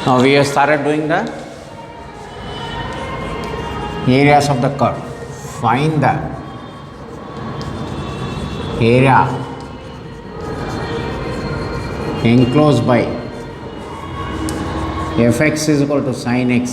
Now we have started doing the areas of the curve. Find the area enclosed by fx is equal to sin x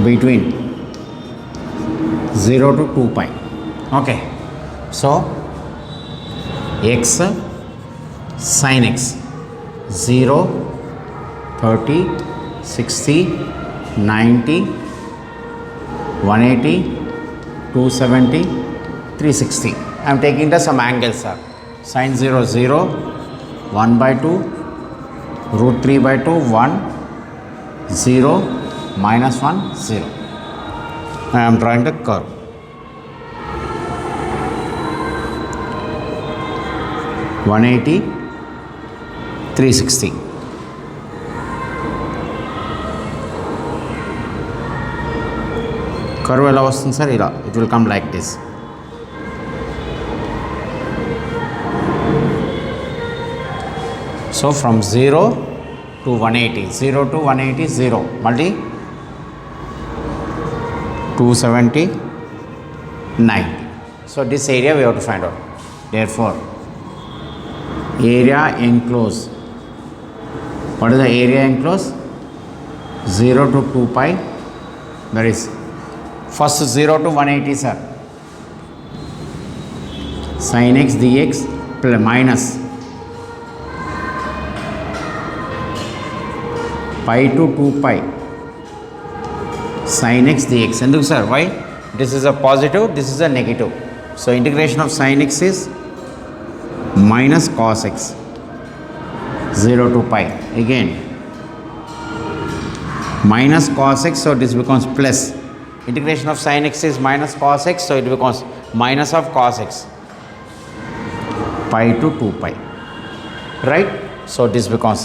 between 0 to 2 pi. Okay, so x sin x 0, 30, 60, 90, 180, 270, 360. I am taking the some angles, sir. Sin 0 0, 1 by 2, root 3 by 2, 1, 0, minus 1, 0. I am drawing the curve. (180), 360. Curve ఎలా వస్తుంది sir? ఇలా it will come like this. So from 0 to 180, 0 to 180, 0, మళ్ళీ 270, 90. So this area we have to find out. Therefore, area enclosed. What is the area enclosed? 0 to 2 pi. There is first 0 to 180, sir. Sin x dx plus minus pi to 2 pi sin x dx. Enduku sir? Why? This is a positive, this is a negative. So integration of sin x is minus cos x 0 to pi. Again minus cos x, so this becomes plus. Integration of sin x is minus cos x, so it becomes minus of cos x pi to 2 pi, right? So this becomes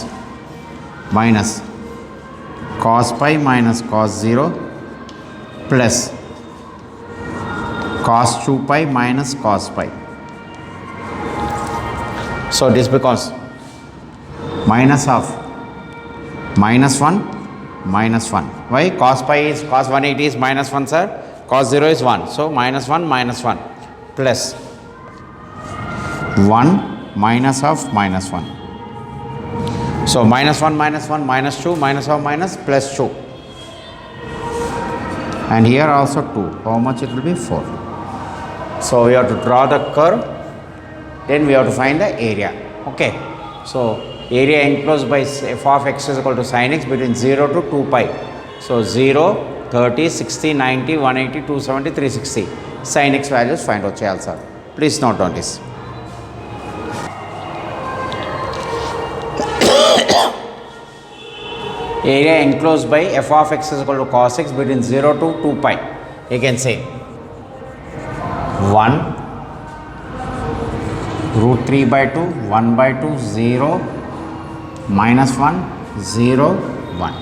minus cos pi minus cos 0 plus cos 2 pi minus cos pi. So this becomes minus of minus 1 minus 1. Why? Cos pi is cos 180 is minus 1, sir. Cos 0 is 1. So minus 1 minus 1 plus 1 minus of minus 1. So minus 1 minus 1 minus 2 minus of minus plus 2. And here also 2. How much it will be? 4. So we have to draw the curve. Then we have to find the area. Okay. So area enclosed by f of x is equal to sin x between 0 to 2 pi. So 0, 30, 60, 90, 180, 270, 360. Sin x values find out cheyali sir. Please note down this. Area enclosed by f of x is equal to cos x between 0 to 2 pi. You can say 1 root 3 by 2, 1 by 2, 0, minus 1, 0, 1.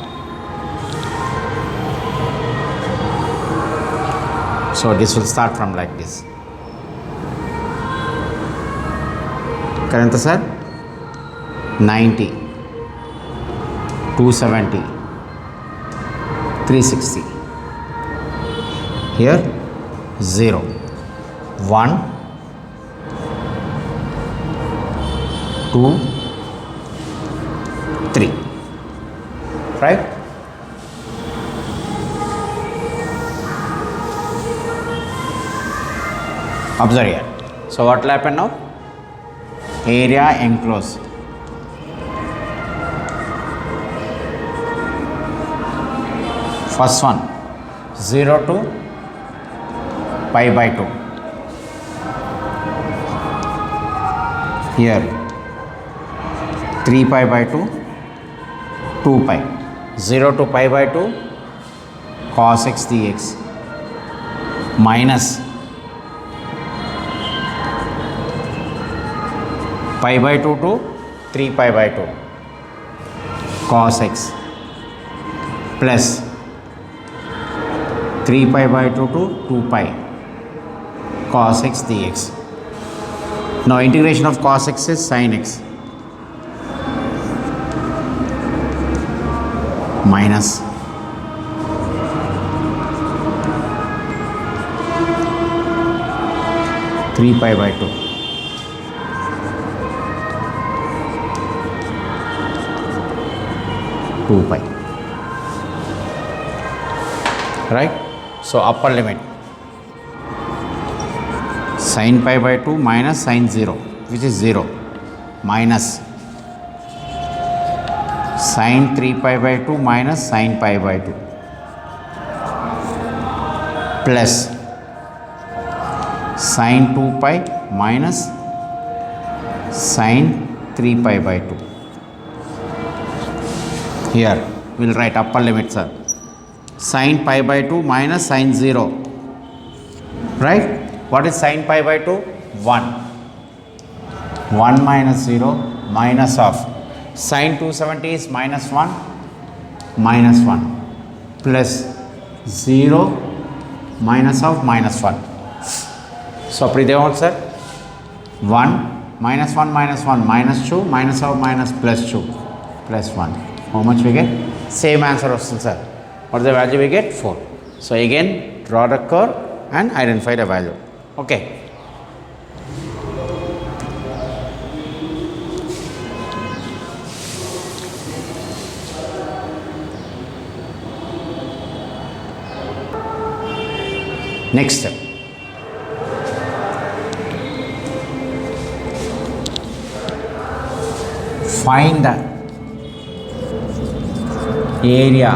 So this will start from like this. Current sir? 90, 270, 360. Here 0, 1, 2, 3, right? Observe here. So what will happen now? Area enclosed. First one 0 to pi by 2. Here 3 pi by 2, 2 pi. 0 to pi by 2 cos x dx minus pi by 2 to 3 pi by 2 cos x plus 3 pi by 2 to 2 pi cos x dx. Now integration of cos x is sin x. minus 3 pi by 2 2 pi, right? So upper limit sin pi by 2 minus sin 0, which is 0, minus sin 3 pi by 2 minus sin pi by 2 plus sin 2 pi minus sin 3 pi by 2. Here we will write upper limit, sir. Sin pi by 2 minus sin 0, right? What is sin pi by 2? 1. 1 minus 0 minus of sin 270 is minus 1 plus 0 minus of minus 1. So Pridevant sir, 1 minus 1 minus 1 minus 2 minus of minus plus 2 plus 1. How much we get? Same answer also, sir. What is the value we get? 4. So again draw the curve and identify the value. Okay. Next step. Find the area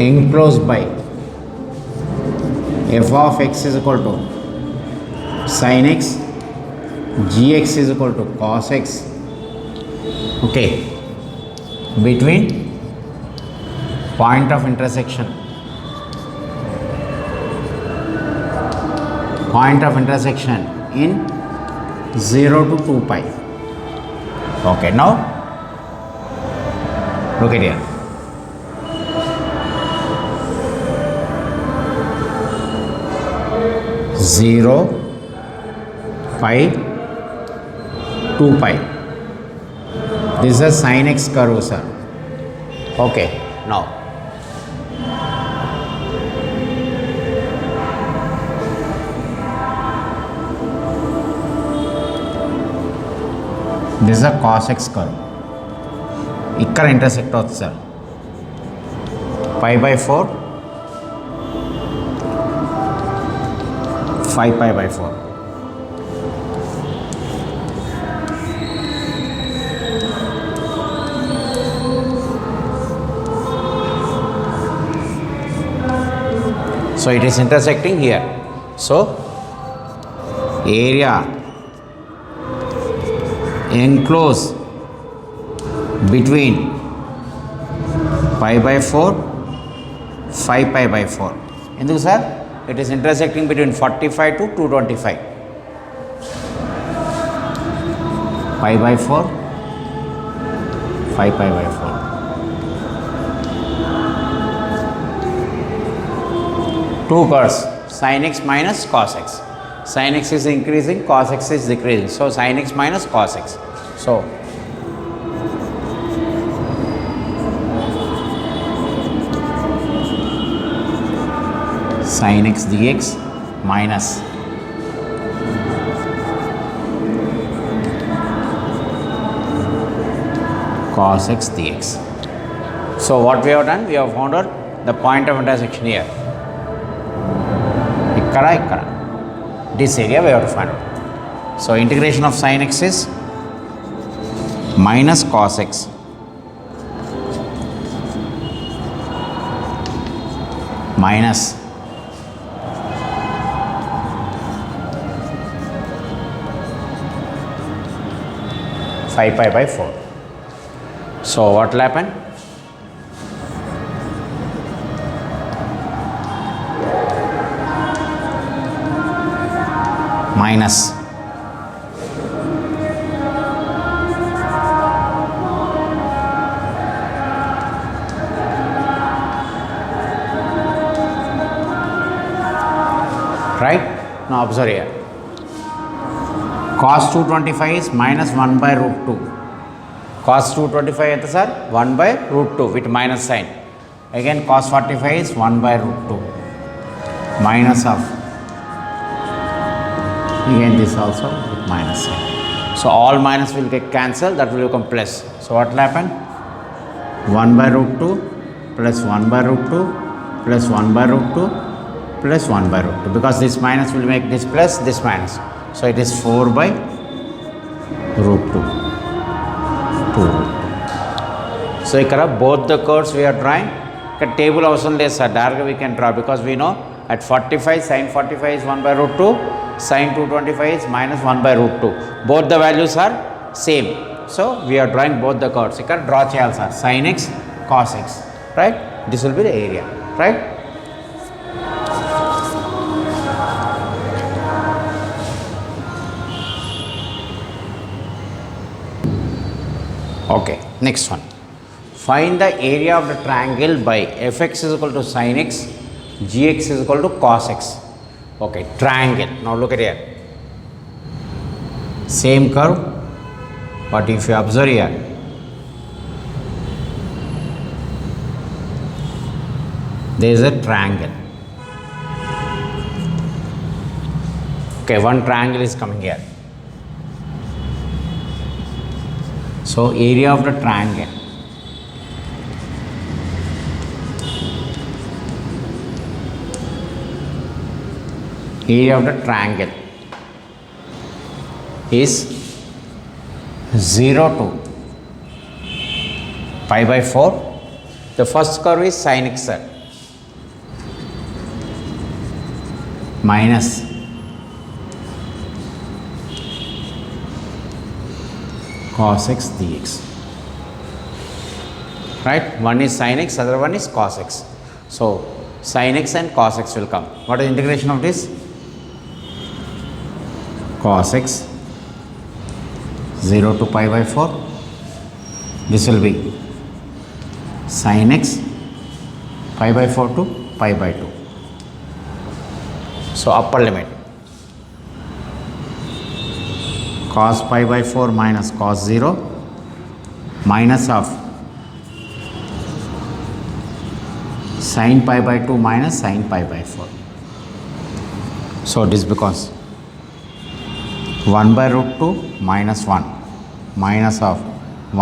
enclosed by f of x is equal to sin x, gx is equal to cos x, okay, between point of intersection in 0 to 2 pi. Okay, now look at here. Zero pi 2 pi. This is a sin x curve, sir. Okay, now this is a cos x curve. ఇక్కడ intersect అవుతుంది sir. pi by 4 5 pi by 4. So it is intersecting here. So area enclosed between pi by 4 5 pi by 4. ఎందుకు sir? It is intersecting between 45 to 225. Pi by 4 5 pi by 4. Two curves, sin x minus cos x. Sin x is increasing, cos x is decreasing. So sin x minus cos x. So sin x dx minus cos x dx. So what we have done? We have found out the point of intersection here. Ikkada. This area we have to find out. So integration of sin x is minus cos x minus 5 pi by 4. So what will happen? Minus right? Now observe here. Cos 225 is minus 1 by root 2. Cos 225 ఎంత sir 1 by root 2 with minus sign. Again cos 45 is 1 by root 2 minus of, again this also with minus sign. So all minus will get cancelled, that will become plus. So what will happen? 1 by root 2 plus 1 by root 2 plus 1 by root 2 plus 1 by root 2, because this minus will make this plus, this minus. So it is 4 by root 2. So ఇక్కడ both the curves we are drawing. ఇక్కడ table అవసరం లేదు sir, డైరెక్ట్గా we can draw, because we know at 45 sin 45 is 1 by root 2, sin 225 is minus 1 by root 2. Both the values are same. So we are drawing both the curves. ఇక్కడ draw చేయాలి sir, sin x cos x, right? This will be the area, right? Okay, next one. Find the area of the triangle by fx is equal to sin x, gx is equal to cos x. Okay, triangle. Now look at here. Same curve, but if you observe here, there is a triangle. Okay, one triangle is coming here. So area of the triangle is 0 to pi by 4. The first curve is sin x minus cos x dx, right? One is sin x, other one is cos x. So sin x and cos x will come. What is integration of this? Cos x 0 to pi by 4. This will be sin x pi by 4 to pi by 2. So upper limit cos pi by 4 minus cos 0 minus of sin pi by 2 minus sin pi by 4. So this becomes 1 by root 2 minus 1 minus of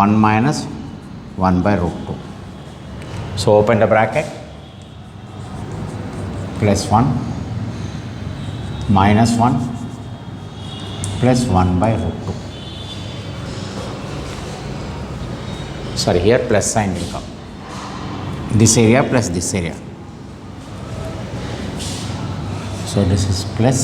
1 minus 1 by root 2. So open the bracket, plus 1 minus 1 plus 1 by root 2. Sorry, here plus sign will come. This area plus this area. So this is plus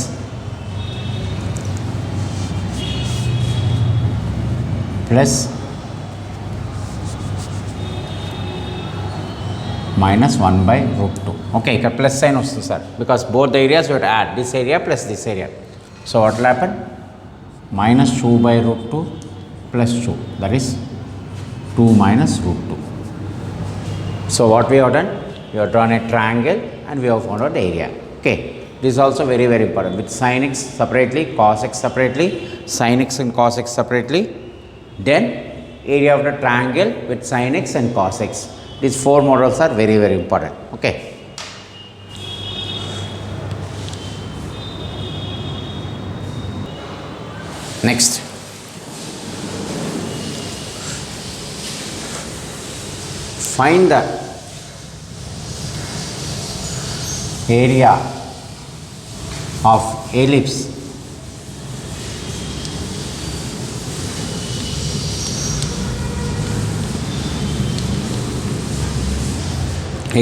minus 1 by root 2. Okay, ఇక్కడ plus sign వస్తుంది sir, because both the areas you have to add this area plus this area. So what will happen? Minus 2 by root 2 plus 2, that is 2 minus root 2. So what we have done? We have drawn a triangle and we have found out the area. Okay, this is also very very important, with sin x separately, cos x separately, sin x and cos x separately, then area of the triangle with sin x and cos x. These four models are very very important. Okay. Next, find the area of ellipse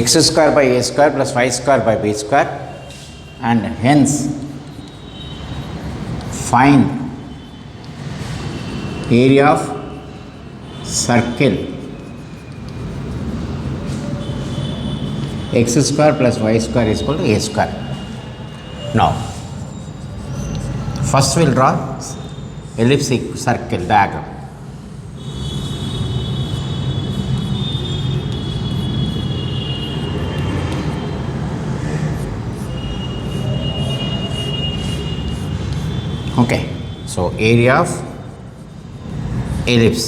x square by a square plus y square by b square, and hence find area of circle x square plus y square is equal to a square. Now first we will draw elliptic circle diagram. Okay, so area of ellipse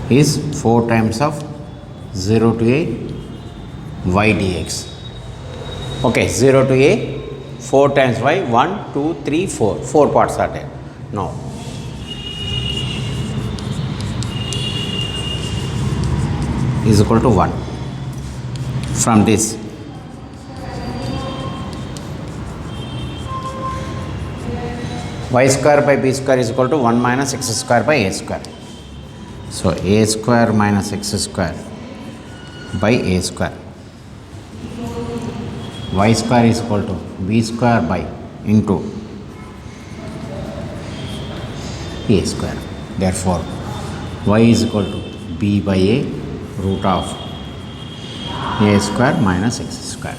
is 4 times of 0 to a y dx. Okay, 0 to a 4 times y, 1, 2, 3, 4. 4 parts are there. Now, is equal to 1. From this, y square by b square is equal to 1 minus x square by a square. So, a square minus x square by a square. Y square is equal to b square by into a square. Therefore, y is equal to b by a root of a square minus x square.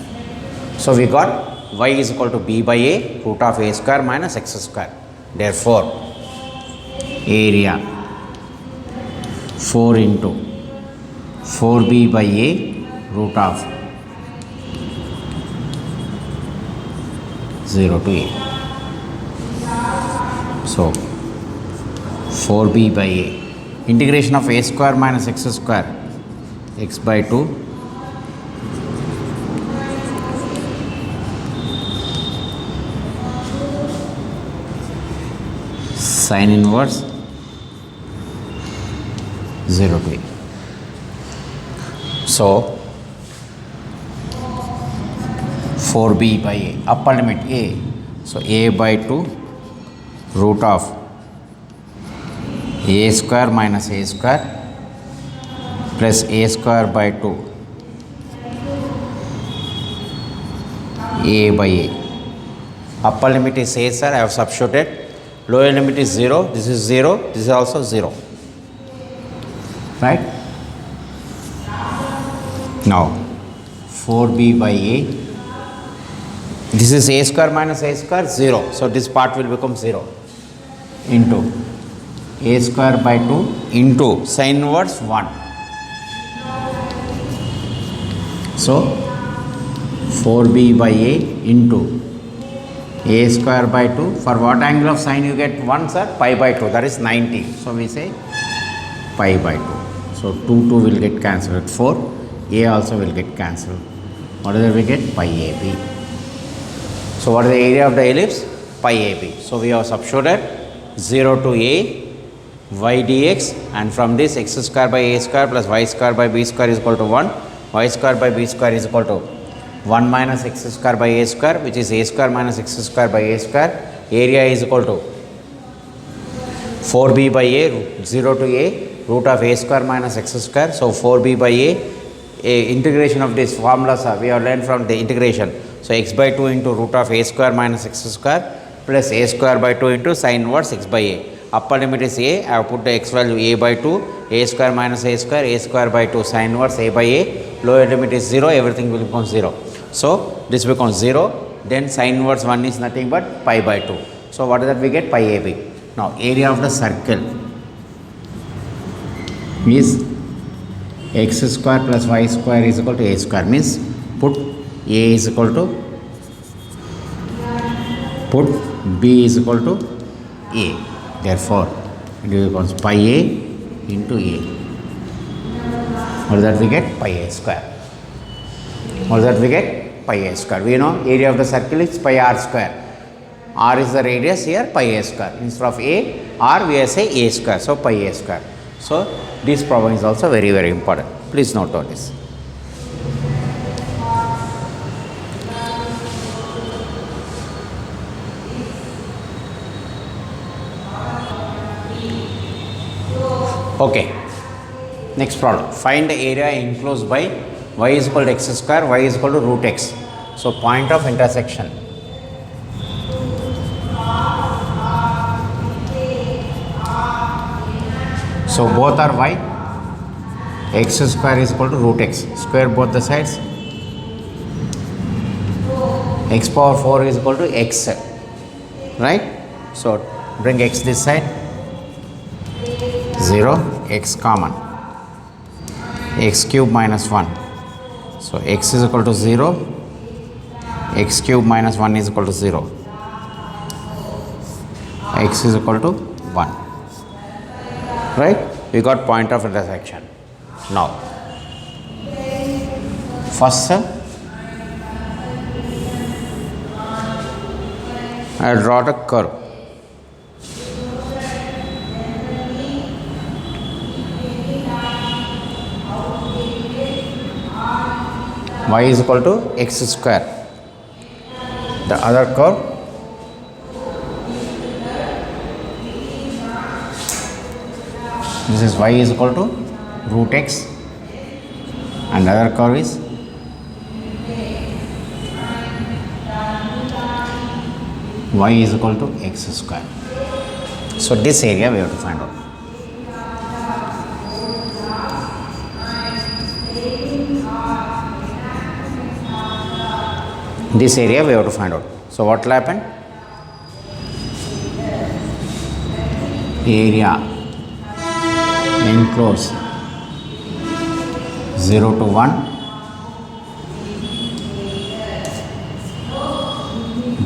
So, we got y is equal to b by a root of a square minus x square. Therefore, area 4 into 4b by a root of 0 to a. So, 4b by a, integration of a square minus x square, x by 2 sin inverse 0 to a. So, 4b by a, upper limit a. So, a by 2 root of a square minus a square plus a square by 2 a by a. Upper limit is a, sir, I have substituted. Lower limit is 0, this is 0, this is also 0. Right? Now, 4b by a, this is a square minus a square, 0. So, this part will become 0 into a square by 2 into sin inverse 1. So, 4b by a into a square by 2. For what angle of sine you get 1, sir? Pi by 2, that is 90. So, we say pi by 2. So, 2 will get cancelled, 4, a also will get cancelled. What is that we get? Pi ab. So, what is the area of the ellipse? Pi ab. So, we have substituted 0 to a y dx, and from this x square by a square plus y square by b square is equal to 1, y square by b square is equal to 1 minus x square by a square, which is a square minus x square by a square. Area is equal to 4b by a, 0 to a root of a square minus x square. So, 4b by a integration of this formulas we have learned from the integration. So, x by 2 into root of a square minus x square plus a square by 2 into sin inverse x by a. Upper limit is a, I have put the x value a by 2, a square minus a square by 2 sin inverse a by a. Lower limit is 0, everything will become 0. So, this becomes 0, then sin inverse 1 is nothing but pi by 2. So, what is that we get? Pi ab. Now, area of the circle is x square plus y square is equal to a square, means put a is equal to, put b is equal to a. Therefore, it becomes pi a into a. What is that we get? Pi a square. What is that we get? Pi a square. We know area of the circle is pi r square. R is the radius, here pi a square. Instead of a, r we say a square. So, pi a square. So, this problem is also very, very important. Please note on this. Okay. Next problem. Find the area enclosed by y is equal to x square, y is equal to root x. So, point of intersection. So, both are y, x square is equal to root x, square both the sides, x power 4 is equal to x, right. So, bring x this side, 0, x common, x cube minus 1. So, x is equal to 0, x cube minus 1 is equal to 0, x is equal to 1, right. we got point of intersection. Now, first I draw the curve. Y is equal to x square. The other curve, this is y is equal to root x, and the other curve is y is equal to x square. So this area we have to find out. This area we have to find out. So what will happen? Area enclosed 0 to 1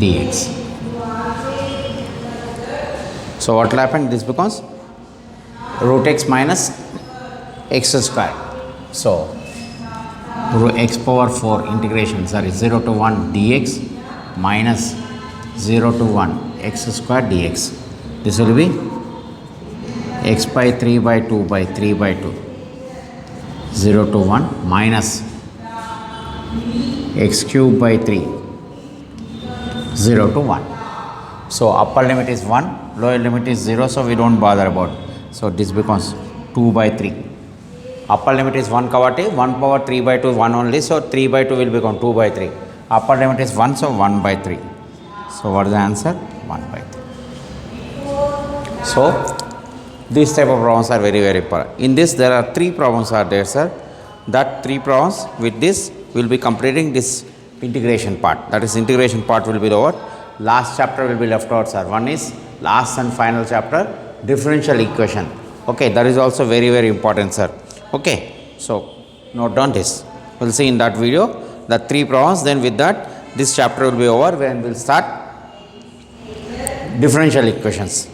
dx. So what will happen? This becomes root x minus x square. So root x power 4 integration 0 to 1 dx minus 0 to 1 x square dx. This will be x by 3 by 2 by 3 by 2 0 to 1 minus x cube by 3 0 to 1. So upper limit is 1, lower limit is 0, so we don't bother about it. So this becomes 2 by 3. Upper limit is 1 kavati, 1 power 3 by 2 1 only, so 3 by 2 will become 2 by 3. Upper limit is 1, so 1 by 3. So what is the answer? 1 by 3. So these type of problems are very important. In this there are 3 problems are there, sir. That 3 problems, with this we will be completing this integration part. That is, integration part will be over. Last chapter will be left out, sir. One is last and final chapter, differential equation. Okay, that is also very important, sir. Okay, so note down this. We'll see in that video the 3 problems. Then with that, this chapter will be over when we'll start differential equations.